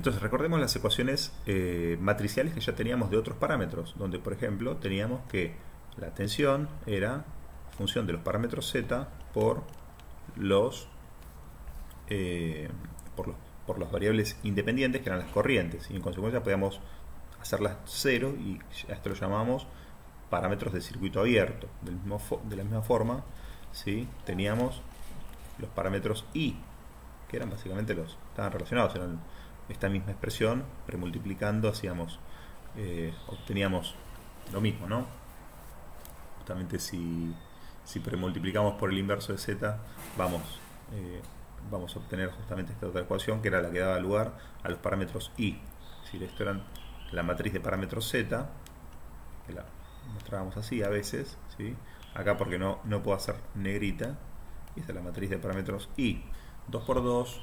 Entonces recordemos las ecuaciones matriciales que ya teníamos de otros parámetros, donde por ejemplo teníamos que la tensión era función de los parámetros z por los por las variables independientes, que eran las corrientes, y en consecuencia podíamos hacerlas cero, y a esto lo llamamos parámetros de circuito abierto. De la misma forma, ¿sí?, teníamos los parámetros I, que eran básicamente estaban relacionados, eran esta misma expresión, premultiplicando obteníamos lo mismo, ¿no? Justamente si premultiplicamos por el inverso de z, vamos a obtener justamente esta otra ecuación, que era la que daba lugar a los parámetros I. Es decir, esto era la matriz de parámetros z, que la mostrábamos así a veces, ¿sí? Acá porque no puedo hacer negrita, y esta es la matriz de parámetros I. 2 por 2,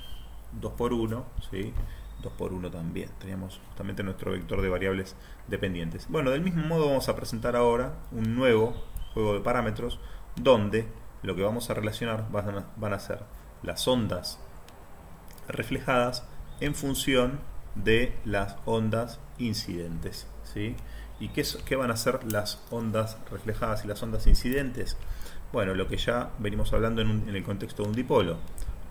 2 por 1, ¿sí? 2 por 1 también. Teníamos justamente nuestro vector de variables dependientes. Bueno, del mismo modo vamos a presentar ahora un nuevo juego de parámetros, donde lo que vamos a relacionar van a ser las ondas reflejadas en función de las ondas incidentes, ¿sí? ¿Y qué van a ser las ondas reflejadas y las ondas incidentes? Bueno, lo que ya venimos hablando en el contexto de un dipolo.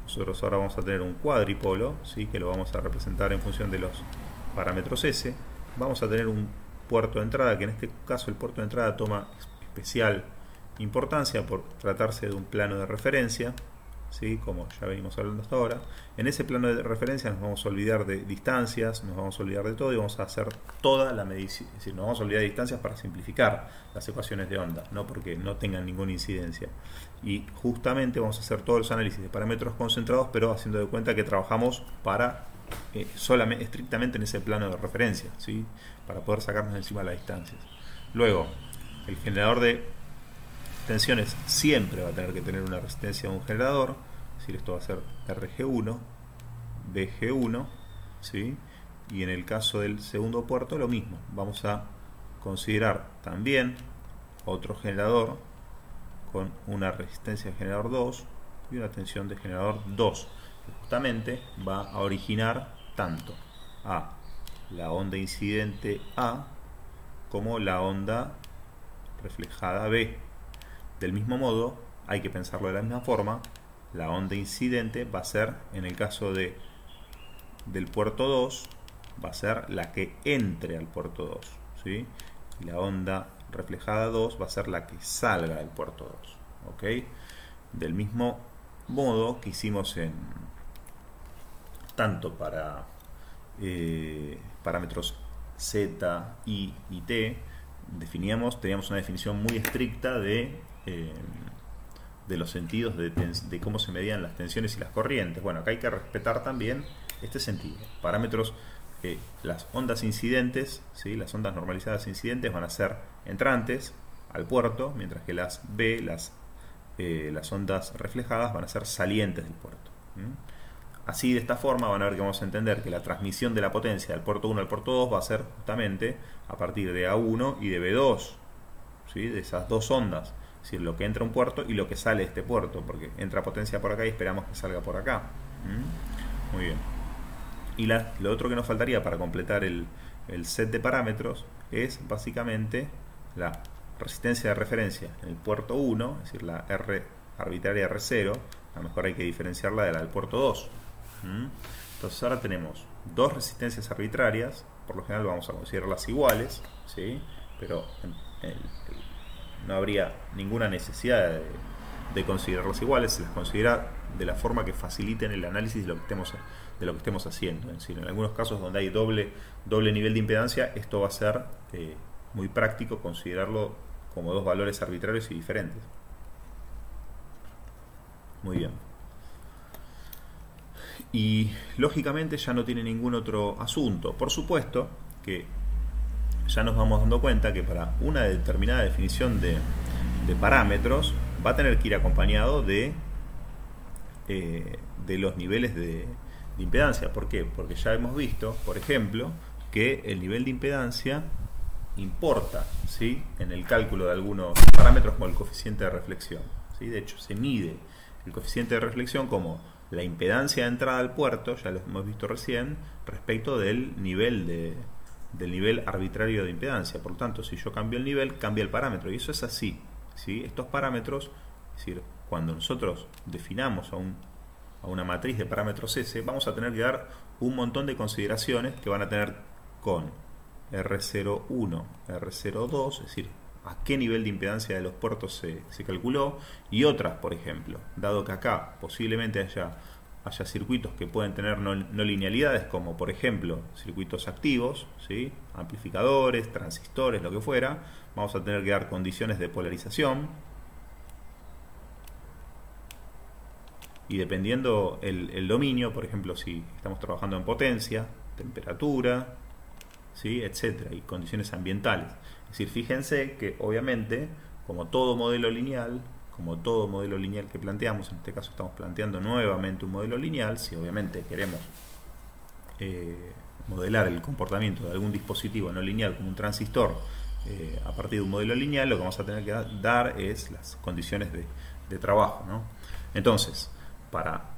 Nosotros ahora vamos a tener un cuadripolo, ¿sí?, que lo vamos a representar en función de los parámetros S. Vamos a tener un puerto de entrada, que en este caso el puerto de entrada toma especial importancia por tratarse de un plano de referencia, ¿sí?, como ya venimos hablando hasta ahora. En ese plano de referencia nos vamos a olvidar de distancias, nos vamos a olvidar de todo, y vamos a hacer toda la medición. Es decir, nos vamos a olvidar de distancias para simplificar las ecuaciones de onda, no porque no tengan ninguna incidencia. Y justamente vamos a hacer todos los análisis de parámetros concentrados, pero haciendo de cuenta que trabajamos para solamente, estrictamente en ese plano de referencia, ¿sí?, para poder sacarnos de encima las distancias. Luego, el generador de tensiones siempre va a tener que tener una resistencia de un generador, es decir, esto va a ser RG1, BG1, ¿sí? Y en el caso del segundo puerto lo mismo, vamos a considerar también otro generador con una resistencia de generador 2 y una tensión de generador 2, que justamente va a originar tanto a la onda incidente A como la onda reflejada B. Del mismo modo, hay que pensarlo de la misma forma, la onda incidente va a ser, en el caso del puerto 2, va a ser la que entre al puerto 2, ¿sí? Y la onda reflejada 2 va a ser la que salga del puerto 2, ¿ok? Del mismo modo que hicimos tanto para parámetros Z, I y T, teníamos una definición muy estricta de los sentidos de cómo se medían las tensiones y las corrientes. Bueno, acá hay que respetar también este sentido. Parámetros, las ondas incidentes, ¿sí?, las ondas normalizadas incidentes van a ser entrantes al puerto, mientras que las B, las ondas reflejadas, van a ser salientes del puerto. Así, de esta forma, van a ver que vamos a entender que la transmisión de la potencia del puerto 1 al puerto 2 va a ser justamente a partir de A1 y de B2, ¿sí?, de esas dos ondas. Es decir, lo que entra a un puerto y lo que sale de este puerto, porque entra potencia por acá y esperamos que salga por acá. Muy bien. Y lo otro que nos faltaría para completar el set de parámetros es básicamente la resistencia de referencia en el puerto 1, es decir, la R arbitraria R0. A lo mejor hay que diferenciarla de la del puerto 2. Entonces ahora tenemos dos resistencias arbitrarias, por lo general vamos a considerarlas iguales, ¿sí?, pero no habría ninguna necesidad de considerarlas iguales, se las considera de la forma que faciliten el análisis de lo que estemos haciendo. Es decir, en algunos casos donde hay doble nivel de impedancia, esto va a ser muy práctico considerarlo como dos valores arbitrarios y diferentes. Muy bien. Y lógicamente ya no tiene ningún otro asunto. Por supuesto que ya nos vamos dando cuenta que para una determinada definición de parámetros va a tener que ir acompañado de los niveles de impedancia. ¿Por qué? Porque ya hemos visto, por ejemplo, que el nivel de impedancia importa, ¿sí?, en el cálculo de algunos parámetros como el coeficiente de reflexión, ¿sí? De hecho, se mide el coeficiente de reflexión como la impedancia de entrada al puerto, ya lo hemos visto recién, respecto del nivel arbitrario de impedancia. Por lo tanto, si yo cambio el nivel, cambia el parámetro, y eso es así, ¿sí? Estos parámetros, es decir, cuando nosotros definamos a una matriz de parámetros S, vamos a tener que dar un montón de consideraciones que van a tener con R01, R02, es decir, a qué nivel de impedancia de los puertos se calculó, y otras, por ejemplo, dado que acá posiblemente haya circuitos que pueden tener no linealidades, como por ejemplo circuitos activos, ¿sí? Amplificadores, transistores, lo que fuera, vamos a tener que dar condiciones de polarización, y dependiendo el dominio, por ejemplo, si estamos trabajando en potencia, temperatura, ¿sí? Etcétera, y condiciones ambientales. Es decir, fíjense que obviamente, como todo modelo lineal que planteamos, en este caso estamos planteando nuevamente un modelo lineal, si obviamente queremos modelar el comportamiento de algún dispositivo no lineal como un transistor a partir de un modelo lineal, lo que vamos a tener que dar es las condiciones de trabajo, ¿no? Entonces,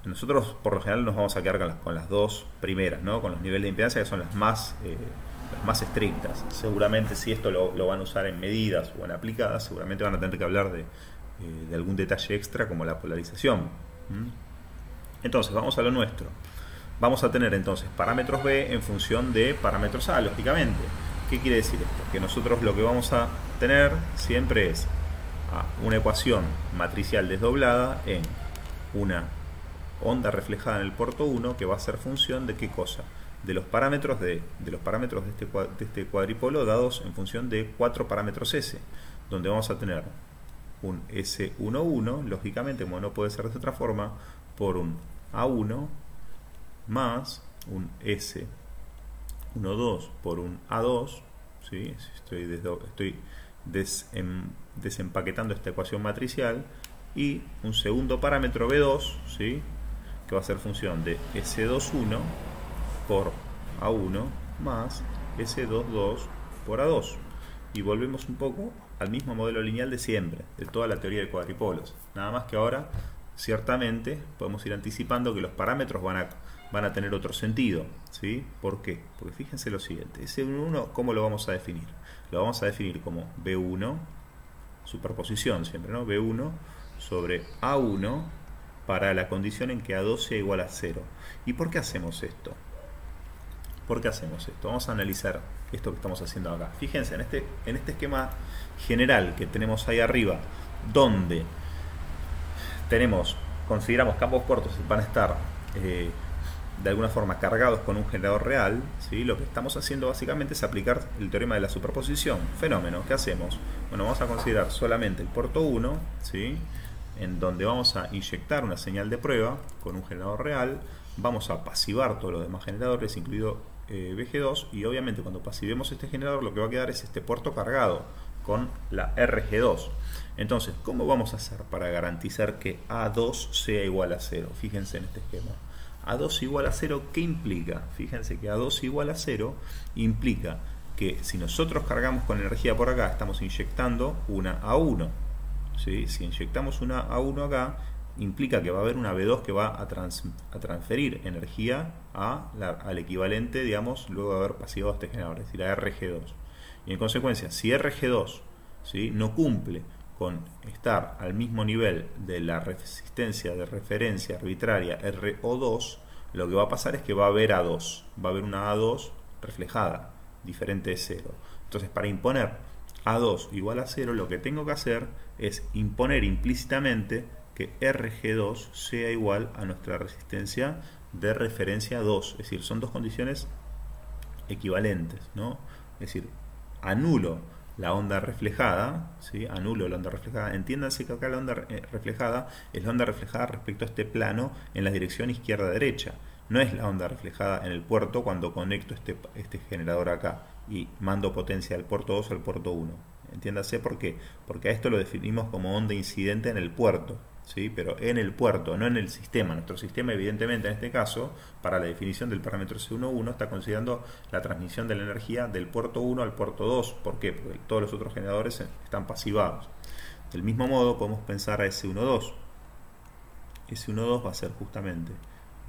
nosotros por lo general nos vamos a quedar con las dos primeras, ¿no? Con los niveles de impedancia, que son las más estrictas. Seguramente si esto lo van a usar en medidas o en aplicadas, seguramente van a tener que hablar de algún detalle extra como la polarización. Entonces vamos a lo nuestro. Vamos a tener entonces parámetros B en función de parámetros A, lógicamente. ¿Qué quiere decir esto? Que nosotros lo que vamos a tener siempre es una ecuación matricial desdoblada en una onda reflejada en el puerto 1 que va a ser función de ¿qué cosa? De los parámetros de este cuadripolo dados en función de 4 parámetros S, donde vamos a tener un S11, lógicamente, como no puede ser de otra forma, por un A1 más un S12 por un A2, ¿sí? Estoy desempaquetando esta ecuación matricial, y un segundo parámetro B2, ¿sí? Que va a ser función de S21 por A1 más S22 por A2, y volvemos un poco al mismo modelo lineal de siempre, de toda la teoría de cuadripolos, nada más que ahora ciertamente podemos ir anticipando que los parámetros van a tener otro sentido, ¿sí? ¿Por qué? Porque fíjense lo siguiente, S1, ¿cómo lo vamos a definir? Lo vamos a definir como B1, superposición siempre, ¿no? B1 sobre A1 para la condición en que A2 sea igual a 0. ¿Y por qué hacemos esto? ¿Por qué hacemos esto? Vamos a analizar esto que estamos haciendo acá. Fíjense, en este esquema general que tenemos ahí arriba, donde consideramos campos cortos que van a estar de alguna forma cargados con un generador real, ¿sí? Lo que estamos haciendo básicamente es aplicar el teorema de la superposición. Fenómeno, ¿qué hacemos? Bueno, vamos a considerar solamente el puerto 1, ¿sí? En donde vamos a inyectar una señal de prueba con un generador real, vamos a pasivar todos los demás generadores, incluido VG2, y obviamente cuando pasivemos este generador lo que va a quedar es este puerto cargado con la RG2. Entonces, ¿cómo vamos a hacer para garantizar que A2 sea igual a 0? Fíjense en este esquema. A2 igual a 0, ¿qué implica? Fíjense que A2 igual a 0 implica que si nosotros cargamos con energía por acá, estamos inyectando una A1. ¿Sí? Si inyectamos una A1 acá, implica que va a haber una B2 que va a transferir energía al equivalente, digamos, luego de haber pasivado este generador, es decir, a RG2. Y en consecuencia, si RG2, ¿sí? No cumple con estar al mismo nivel de la resistencia de referencia arbitraria RO2, lo que va a pasar es que va a haber A2, va a haber una A2 reflejada, diferente de 0. Entonces, para imponer A2 igual a 0, lo que tengo que hacer es imponer implícitamente que RG2 sea igual a nuestra resistencia de referencia 2, es decir, son dos condiciones equivalentes, ¿no? Es decir, anulo la onda reflejada, ¿sí? Anulo la onda reflejada. Entiéndanse que acá la onda reflejada es la onda reflejada respecto a este plano en la dirección izquierda-derecha. No es la onda reflejada en el puerto cuando conecto este generador acá y mando potencia del puerto 2 al puerto 1. Entiéndase por qué. Porque a esto lo definimos como onda incidente en el puerto, ¿sí? Pero en el puerto, no en el sistema. Nuestro sistema, evidentemente, en este caso, para la definición del parámetro C11, está considerando la transmisión de la energía del puerto 1 al puerto 2. ¿Por qué? Porque todos los otros generadores están pasivados. Del mismo modo, podemos pensar a S12. S12 va a ser justamente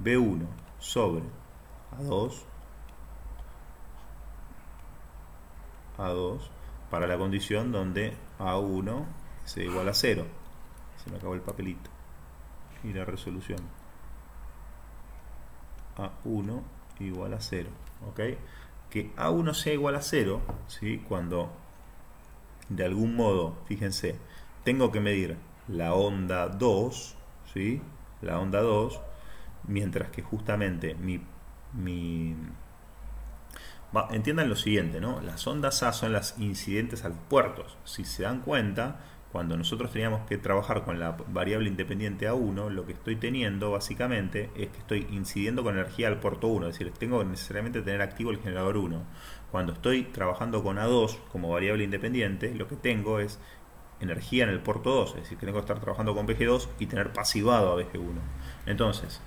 B1 sobre A2 para la condición donde A1 sea igual a 0. Se me acabó el papelito y la resolución. A1 igual a 0, ¿ok? Que A1 sea igual a 0, ¿sí? Cuando de algún modo, fíjense, tengo que medir la onda 2, ¿sí? La onda 2, mientras que justamente entiendan lo siguiente, ¿no? Las ondas A son las incidentes a los puertos. Si se dan cuenta, cuando nosotros teníamos que trabajar con la variable independiente A1, lo que estoy teniendo básicamente es que estoy incidiendo con energía al puerto 1, es decir, tengo que necesariamente tener activo el generador 1. Cuando estoy trabajando con A2 como variable independiente, lo que tengo es energía en el puerto 2, es decir, que tengo que estar trabajando con BG2 y tener pasivado a BG1. Entonces,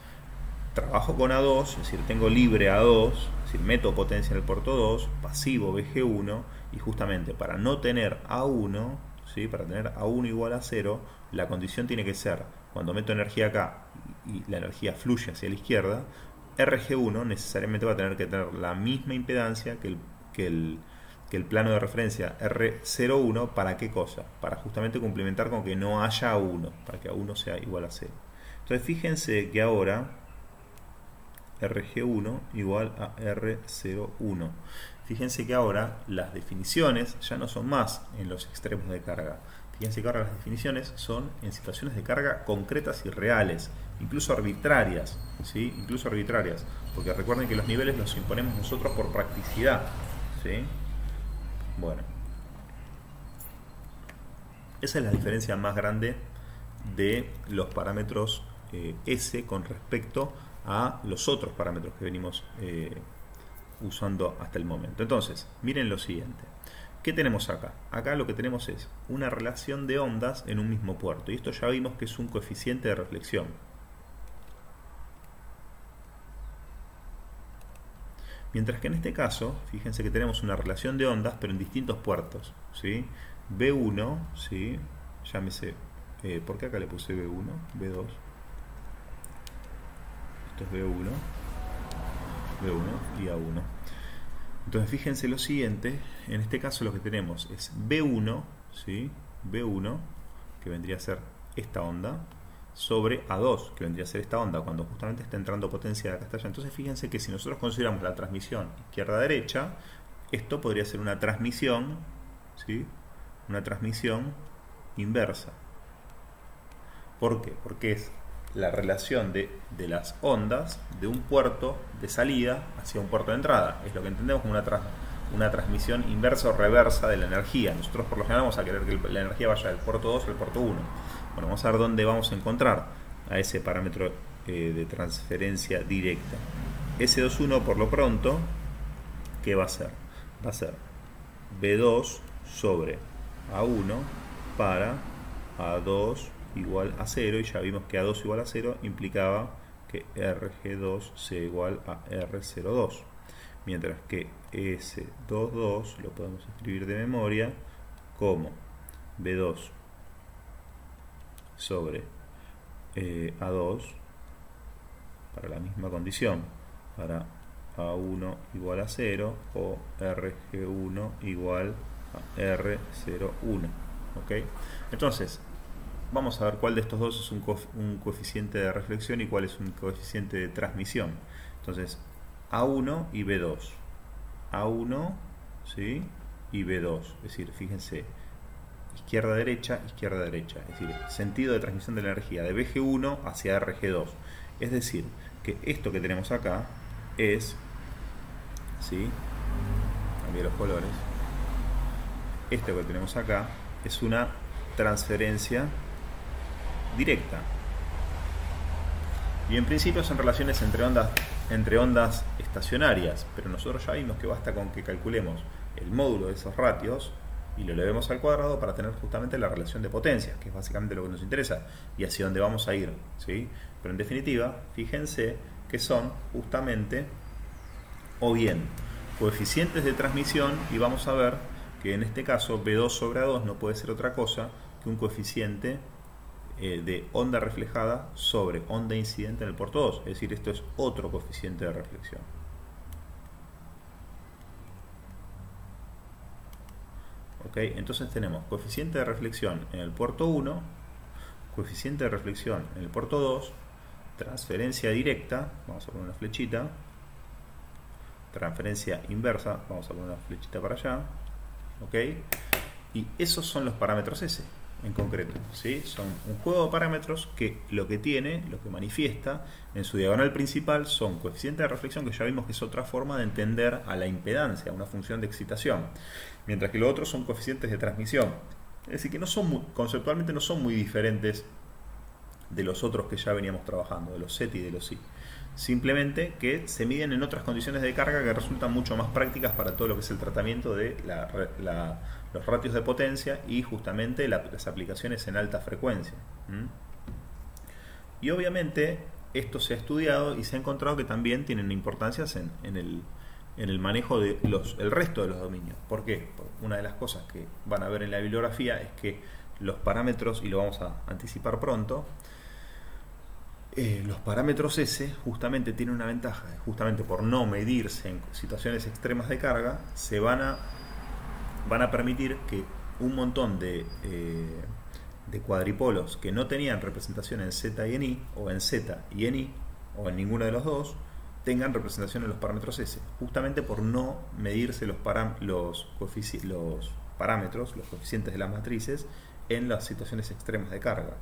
trabajo con A2, es decir, tengo libre A2, es decir, meto potencia en el puerto 2, pasivo BG1, y justamente para no tener A1, ¿sí? Para tener A1 igual a 0, la condición tiene que ser, cuando meto energía acá y la energía fluye hacia la izquierda, RG1 necesariamente va a tener que tener la misma impedancia que el plano de referencia R01. ¿Para qué cosa? Para justamente complementar con que no haya A1, para que A1 sea igual a 0. Entonces fíjense que ahora RG1 igual a R01. Fíjense que ahora las definiciones ya no son más en los extremos de carga. Fíjense que ahora las definiciones son en situaciones de carga concretas y reales, incluso arbitrarias, ¿sí? Incluso arbitrarias, porque recuerden que los niveles los imponemos nosotros por practicidad, ¿sí? Bueno, esa es la diferencia más grande de los parámetros S con respecto a los otros parámetros que venimos usando hasta el momento. Entonces, miren lo siguiente. ¿Qué tenemos acá? Acá lo que tenemos es una relación de ondas en un mismo puerto. Y esto ya vimos que es un coeficiente de reflexión. Mientras que en este caso, fíjense que tenemos una relación de ondas, pero en distintos puertos, ¿sí? B1, ¿sí? Llámese, ¿por qué acá le puse B1? B2. Esto es B1 y A1. Entonces fíjense lo siguiente, en este caso lo que tenemos es B1, ¿sí? B1, que vendría a ser esta onda, sobre A2, que vendría a ser esta onda, cuando justamente está entrando potencia de acá hasta allá. Entonces fíjense que si nosotros consideramos la transmisión izquierda-derecha, esto podría ser una transmisión, ¿sí? Una transmisión inversa. ¿Por qué? Porque es la relación de las ondas de un puerto de salida hacia un puerto de entrada. Es lo que entendemos como una transmisión inversa o reversa de la energía. Nosotros por lo general vamos a querer que la energía vaya del puerto 2 al puerto 1. Bueno, vamos a ver dónde vamos a encontrar a ese parámetro de transferencia directa. S21 por lo pronto, ¿qué va a ser? Va a ser B2 sobre A1 para A2 igual a 0, y ya vimos que A2 igual a 0 implicaba que RG2 sea igual a R02, mientras que S22 lo podemos escribir de memoria como B2 sobre A2 para la misma condición, para A1 igual a 0 o RG1 igual a R01, ¿ok? Entonces vamos a ver cuál de estos dos es un coeficiente de reflexión y cuál es un coeficiente de transmisión. Entonces, A1 y B2. A1, ¿sí? Y B2. Es decir, fíjense, izquierda-derecha, izquierda-derecha. Es decir, sentido de transmisión de la energía de BG1 hacia RG2. Es decir, que esto que tenemos acá es, ¿sí? Cambié los colores. Esto que tenemos acá es una transferencia directa. Y en principio son relaciones entre ondas estacionarias, pero nosotros ya vimos que basta con que calculemos el módulo de esos ratios y lo elevemos al cuadrado para tener justamente la relación de potencias, que es básicamente lo que nos interesa y hacia dónde vamos a ir, ¿sí? Pero en definitiva, fíjense que son justamente o bien coeficientes de transmisión, y vamos a ver que en este caso B2 sobre A2 no puede ser otra cosa que un coeficiente de onda reflejada sobre onda incidente en el puerto 2. Es decir, esto es otro coeficiente de reflexión. ¿Ok? Entonces tenemos coeficiente de reflexión en el puerto 1, coeficiente de reflexión en el puerto 2, transferencia directa, vamos a poner una flechita, transferencia inversa, vamos a poner una flechita para allá, ¿ok? Y esos son los parámetros S en concreto, ¿sí? Son un juego de parámetros que lo que tiene, lo que manifiesta en su diagonal principal son coeficientes de reflexión, que ya vimos que es otra forma de entender a la impedancia, una función de excitación, mientras que los otros son coeficientes de transmisión. Es decir, que no son conceptualmente no son muy diferentes de los otros que ya veníamos trabajando, de los SET y de los I. Simplemente que se miden en otras condiciones de carga que resultan mucho más prácticas para todo lo que es el tratamiento de los ratios de potencia y justamente las aplicaciones en alta frecuencia. Y obviamente esto se ha estudiado y se ha encontrado que también tienen importancias en el manejo de el resto de los dominios. ¿Por qué? Una de las cosas que van a ver en la bibliografía es que los parámetros, y lo vamos a anticipar pronto, los parámetros S justamente tienen una ventaja, justamente por no medirse en situaciones extremas de carga, van a permitir que un montón de cuadripolos que no tenían representación en Z y en I, o en Z y en I, o en ninguno de los dos, tengan representación en los parámetros S, justamente por no medirse los parámetros, los coeficientes de las matrices, en las situaciones extremas de carga.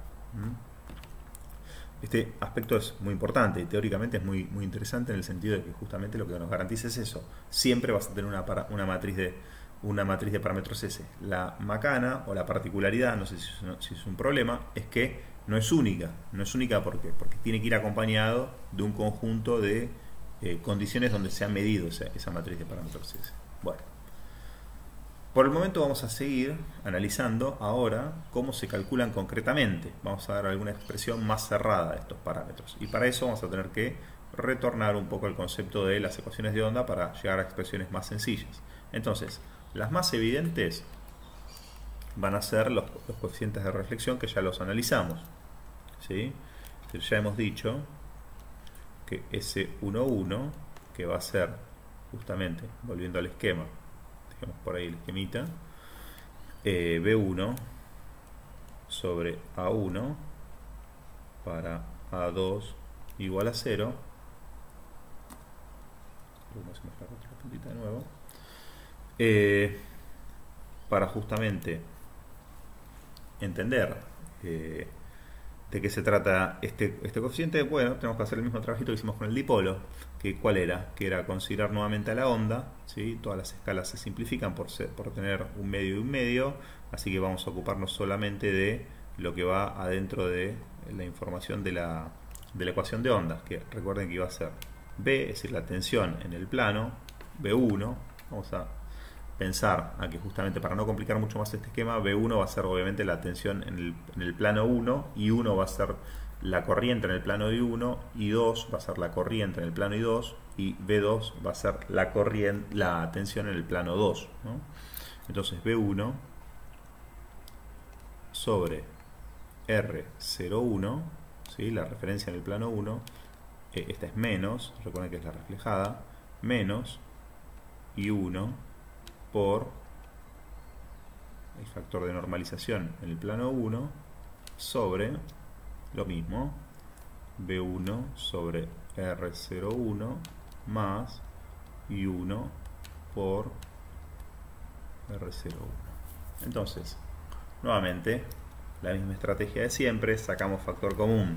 Este aspecto es muy importante y teóricamente es muy interesante en el sentido de que justamente lo que nos garantiza es eso. Siempre vas a tener una matriz de parámetros S. La macana o la particularidad, no sé si es un problema, es que no es única. No es única porque tiene que ir acompañado de un conjunto de condiciones donde se ha medido esa matriz de parámetros S. Bueno. Por el momento vamos a seguir analizando ahora cómo se calculan concretamente. Vamos a dar alguna expresión más cerrada de estos parámetros. Y para eso vamos a tener que retornar un poco al concepto de las ecuaciones de onda para llegar a expresiones más sencillas. Entonces, las más evidentes van a ser los coeficientes de reflexión, que ya los analizamos, ¿sí? Ya hemos dicho que S11, que va a ser justamente, volviendo al esquema, por ahí el esquemita, B1 sobre A1 para A2 igual a 0. Vamos a mostrar otra puntita de nuevo. Para justamente entender de qué se trata este coeficiente, bueno, tenemos que hacer el mismo trabajito que hicimos con el dipolo, ¿cuál era? Que era considerar nuevamente a la onda, ¿sí? Todas las escalas se simplifican por tener un medio y un medio, así que vamos a ocuparnos solamente de lo que va adentro de la información de la ecuación de ondas, que recuerden que iba a ser B, es decir, la tensión en el plano, B1, vamos a pensar a que justamente para no complicar mucho más este esquema, B1 va a ser obviamente la tensión en el plano 1, y 1 va a ser la corriente en el plano I1, y 2 va a ser la corriente en el plano I2, y B2 va a ser la tensión en el plano 2, ¿no? Entonces B1 sobre R01, ¿sí? La referencia en el plano 1, esta es menos, recuerden que es la reflejada, menos I1 por el factor de normalización en el plano 1 sobre lo mismo, B1 sobre R01 más I1 por R01. Entonces, nuevamente, la misma estrategia de siempre, sacamos factor común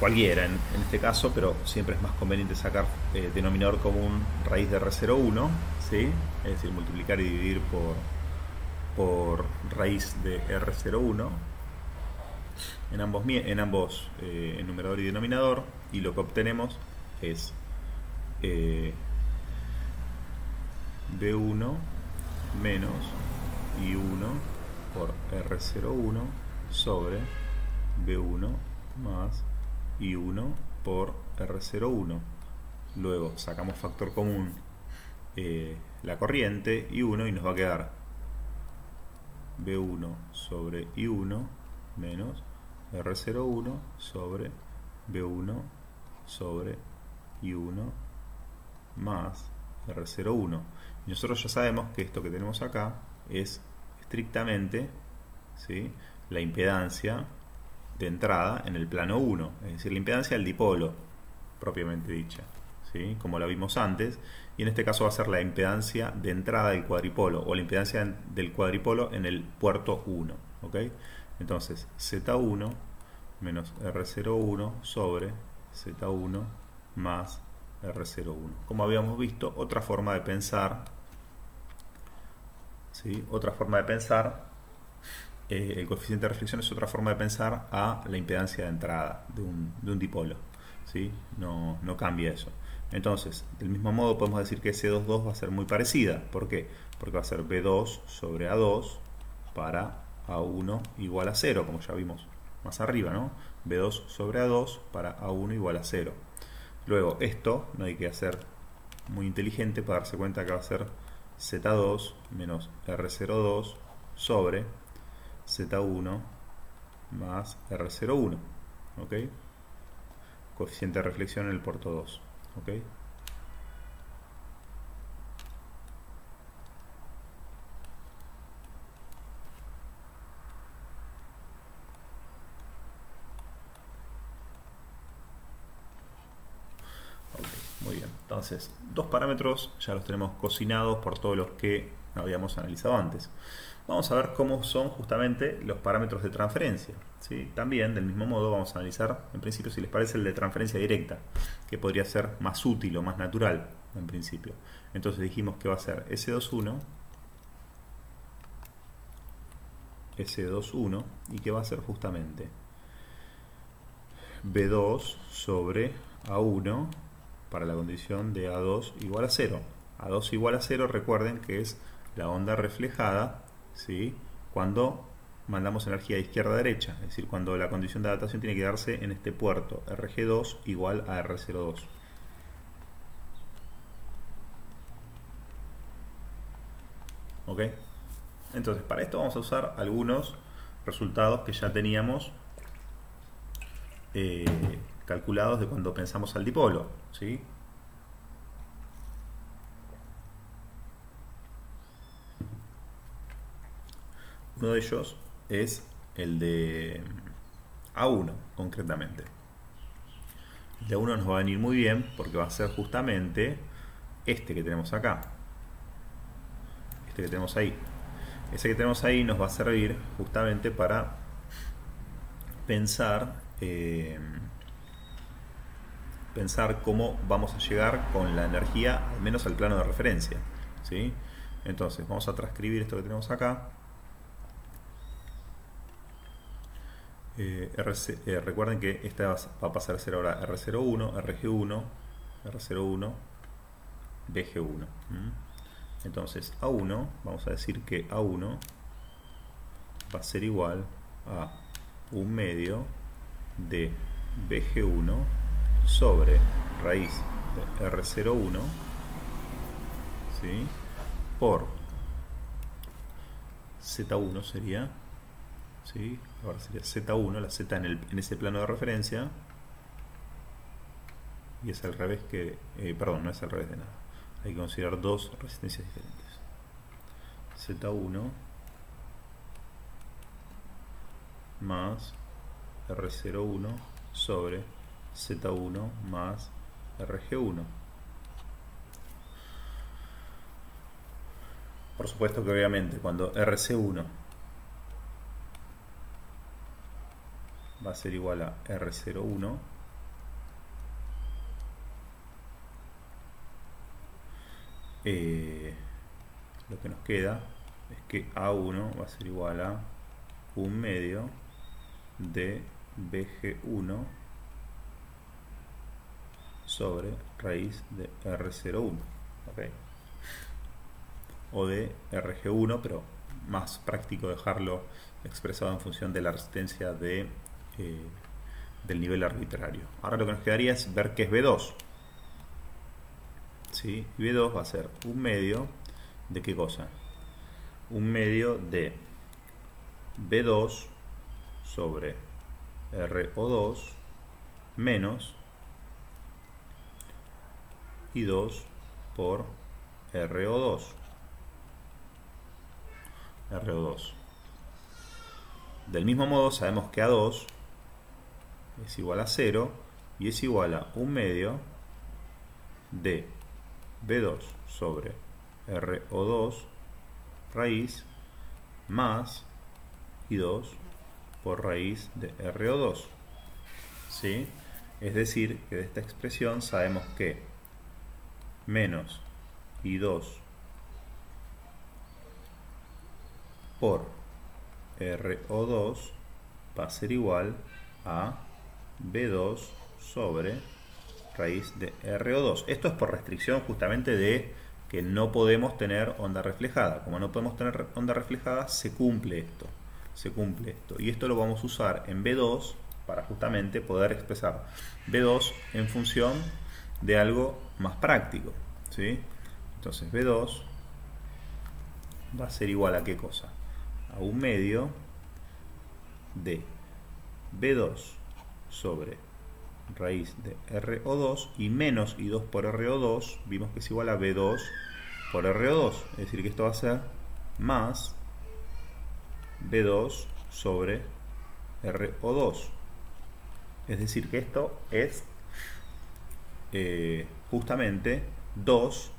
cualquiera en este caso, pero siempre es más conveniente sacar denominador común raíz de R01, ¿sí? Es decir, multiplicar y dividir por raíz de R01 en ambos numerador y denominador, y lo que obtenemos es B1 menos I1 por R01 sobre B1 más I1 por R01. Luego sacamos factor común la corriente I1 y nos va a quedar B1 sobre I1 menos R01 sobre B1 sobre I1 más R01. Y nosotros ya sabemos que esto que tenemos acá es estrictamente, ¿sí?, la impedancia de entrada en el plano 1, es decir, la impedancia del dipolo propiamente dicha, ¿sí?, como la vimos antes, y en este caso va a ser la impedancia de entrada del cuadripolo o la impedancia del cuadripolo en el puerto 1, ¿ok? Entonces Z1 menos R01 sobre Z1 más R01. Como habíamos visto, otra forma de pensar, ¿sí?, otra forma de pensar, el coeficiente de reflexión es otra forma de pensar a la impedancia de entrada de un dipolo, ¿sí? No cambia eso. Entonces, del mismo modo podemos decir que S22 va a ser muy parecida. ¿Por qué? Porque va a ser B2 sobre A2 para A1 igual a 0, como ya vimos más arriba, ¿no? B2 sobre A2 para A1 igual a 0. Luego, esto no hay que ser muy inteligente para darse cuenta que va a ser Z2 menos R02 sobre Z1 más R01, ¿ok? Coeficiente de reflexión en el puerto 2, ¿ok? Muy bien, entonces dos parámetros ya los tenemos cocinados por todos los que habíamos analizado antes. Vamos a ver cómo son justamente los parámetros de transferencia, ¿sí? También del mismo modo vamos a analizar en principio, si les parece, el de transferencia directa, que podría ser más útil o más natural en principio. Entonces dijimos que va a ser S21 y que va a ser justamente B2 sobre A1 para la condición de A2 igual a 0. A2 igual a 0, recuerden que es la onda reflejada, ¿sí?, cuando mandamos energía de izquierda a derecha, es decir, cuando la condición de adaptación tiene que darse en este puerto RG2 igual a R02. ¿Ok? Entonces, para esto vamos a usar algunos resultados que ya teníamos calculados de cuando pensamos al dipolo, ¿sí? Uno de ellos es el de A1, concretamente. El de A1 nos va a venir muy bien porque va a ser justamente este que tenemos acá. Este que tenemos ahí. Ese que tenemos ahí nos va a servir justamente para pensar cómo vamos a llegar con la energía al menos al plano de referencia, ¿sí? Entonces vamos a transcribir esto que tenemos acá. Recuerden que esta va a pasar a ser ahora R01, RG1, R01, BG1. Entonces A1, vamos a decir que A1 va a ser igual a 1/2 de BG1 sobre raíz de R01, ¿sí?, por Z1 sería, ¿sí?, ahora sería Z1, la Z en ese plano de referencia, y es al revés que, perdón, no es al revés de nada, hay que considerar dos resistencias diferentes. Z1 más R01 sobre Z1 más RG1. Por supuesto que obviamente cuando RC1 va a ser igual a R01, lo que nos queda es que A1 va a ser igual a 1/2 de BG1 sobre raíz de R01, ¿okay?, o de RG1, pero más práctico dejarlo expresado en función de la resistencia del nivel arbitrario. Ahora lo que nos quedaría es ver qué es B2. ¿Sí? B2 va a ser 1/2 de qué cosa, 1/2 de B2 sobre RO2 menos I2 por RO2. Del mismo modo sabemos que A2 es igual a 0 y es igual a 1 medio de B2 sobre RO2 raíz más I2 por raíz de RO2. ¿Sí? Es decir, que de esta expresión sabemos que menos I2 por RO2 va a ser igual a B2 sobre raíz de RO2. Esto es por restricción justamente de que no podemos tener onda reflejada. Como no podemos tener onda reflejada, se cumple esto. Y esto lo vamos a usar en B2 para justamente poder expresar B2 en función de algo más práctico. ¿Sí? Entonces B2 va a ser igual a ¿qué cosa? A 1 medio de B2 sobre raíz de RO2 y menos I2 por RO2, vimos que es igual a B2 por RO2, es decir que esto va a ser más B2 sobre RO2, es decir que esto es justamente 2,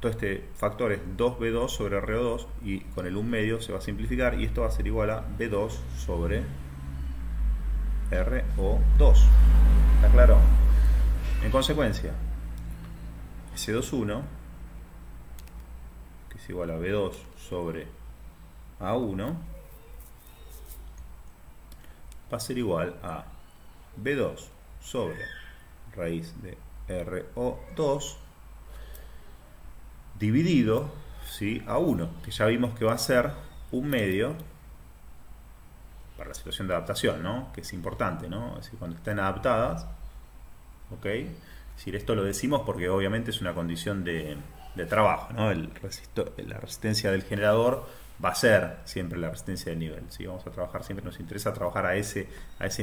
todo este factor es 2B2 sobre RO2 y con el 1 medio se va a simplificar y esto va a ser igual a B2 sobre RO2. ¿Está claro? En consecuencia, S21, que es igual a B2 sobre A1, va a ser igual a B2 sobre raíz de RO2 dividido, ¿sí?, a 1, que ya vimos que va a ser 1 medio para la situación de adaptación, ¿no?, que es importante, ¿no?, es decir, cuando estén adaptadas, ¿ok? Es decir, esto lo decimos porque obviamente es una condición de trabajo, ¿no? La resistencia del generador va a ser siempre la resistencia del nivel, ¿sí? Vamos a trabajar, siempre nos interesa trabajar a ese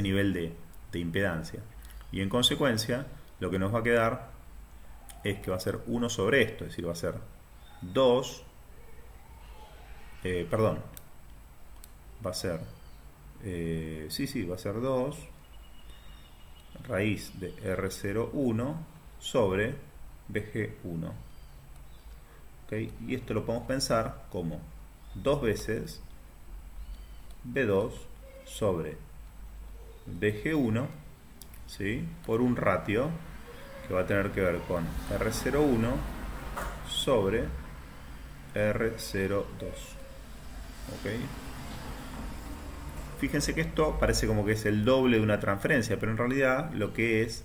nivel de impedancia. Y en consecuencia, lo que nos va a quedar es que va a ser 1 sobre esto, es decir, va a ser 2, va a ser, va a ser 2 raíz de R01 sobre BG1. ¿Okay? Y esto lo podemos pensar como 2 veces B2 sobre BG1, ¿sí?, por un ratio que va a tener que ver con R01 sobre R02. ¿Okay? Fíjense que esto parece como que es el doble de una transferencia, pero en realidad lo que es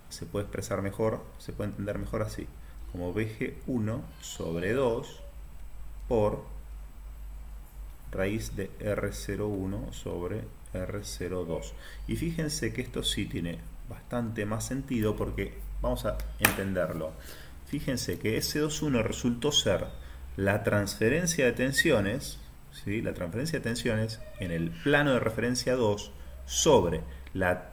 se puede expresar mejor, se puede entender mejor así, como BG1 sobre 2 por raíz de R01 sobre R02. Y fíjense que esto sí tiene bastante más sentido porque vamos a entenderlo. Fíjense que S21 resultó ser la transferencia de tensiones, ¿sí?, la transferencia de tensiones en el plano de referencia 2 sobre la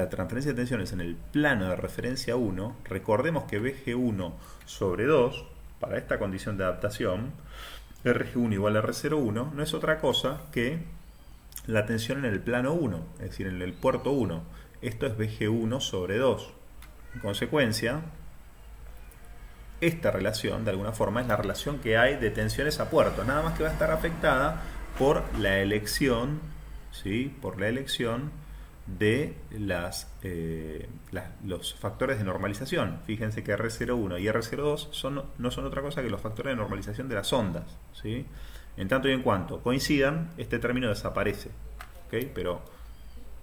transferencia de tensiones en el plano de referencia 1. Recordemos que BG1 sobre 2, para esta condición de adaptación, RG1 igual a R01, no es otra cosa que la tensión en el plano 1, es decir, en el puerto 1. Esto es BG1 sobre 2. En consecuencia, esta relación, de alguna forma, es la relación que hay de tensiones a puerto, nada más que va a estar afectada por la elección, ¿sí?, por la elección de los factores de normalización. Fíjense que R01 y R02 no son otra cosa que los factores de normalización de las ondas, ¿sí? En tanto y en cuanto coincidan, este término desaparece, ¿okay? Pero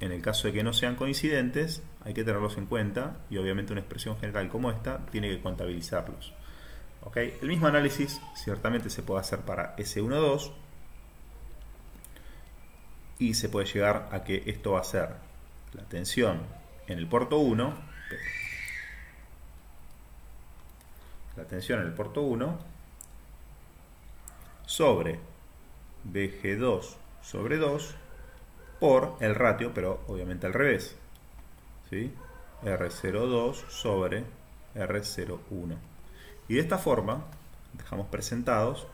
en el caso de que no sean coincidentes, hay que tenerlos en cuenta y obviamente una expresión general como esta tiene que contabilizarlos, ¿okay? El mismo análisis ciertamente se puede hacer para S12 y se puede llegar a que esto va a ser la tensión en el puerto 1, sobre BG2 sobre 2 por el ratio, pero obviamente al revés, ¿sí? R02 sobre R01. Y de esta forma dejamos presentados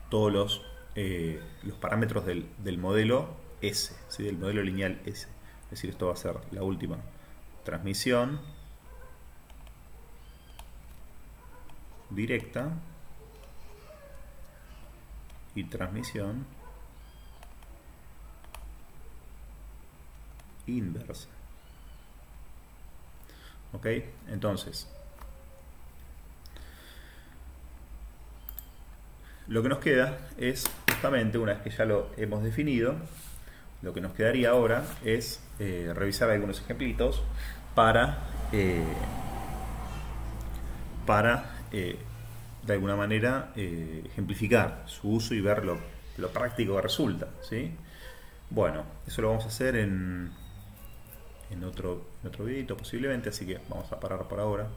todos los parámetros del modelo S, ¿sí? Del modelo lineal S. Es decir, esto va a ser la última transmisión directa y transmisión inversa. ¿Ok? Entonces, lo que nos queda es justamente, una vez que ya lo hemos definido, lo que nos quedaría ahora es revisar algunos ejemplitos para de alguna manera ejemplificar su uso y ver lo práctico que resulta, ¿sí? Bueno, eso lo vamos a hacer en otro videito posiblemente, así que vamos a parar por ahora.